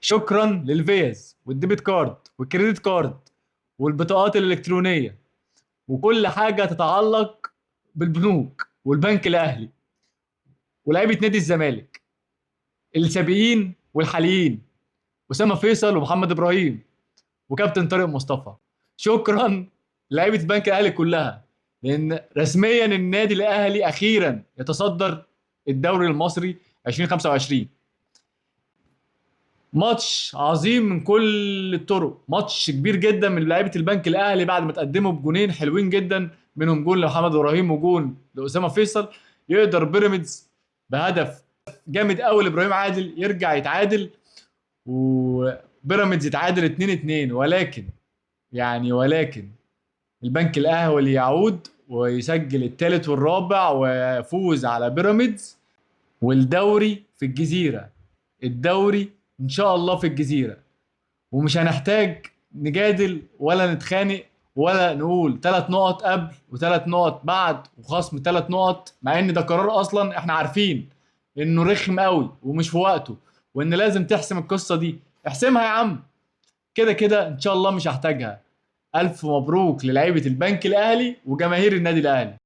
شكرا للفيز والديبت كارد والكريدت كارد والبطاقات الإلكترونية وكل حاجة تتعلق بالبنوك والبنك الأهلي ولاعيبة نادي الزمالك السابقين والحاليين، أسامة فيصل ومحمد إبراهيم وكابتن طارق مصطفى. شكرا لعيبة البنك الأهلي كلها، لأن رسميا النادي الأهلي أخيرا يتصدر الدوري المصري 2025. ماتش عظيم من كل الطرق، ماتش كبير جدا من لعيبه البنك الاهلي بعد ما تقدموا بجونين حلوين جدا، منهم جون لمحمد ابراهيم وجون لاسامه فيصل. يقدر بيراميدز بهدف جامد قوي لابراهيم عادل يرجع يتعادل، وبيراميدز يتعادل 2-2. ولكن البنك الاهلي يعود ويسجل الثالث والرابع ويفوز على بيراميدز، والدوري في الجزيره. الدوري ان شاء الله في الجزيره، ومش هنحتاج نجادل ولا نتخانق ولا نقول 3 نقط قبل و3 نقط بعد وخصم 3 نقط، مع ان ده قرار اصلا احنا عارفين انه رخم قوي ومش في وقته، وان لازم تحسم القصه دي. احسمها يا عم، كده كده ان شاء الله مش هحتاجها. الف مبروك للعيبه البنك الاهلي وجماهير النادي الاهلي.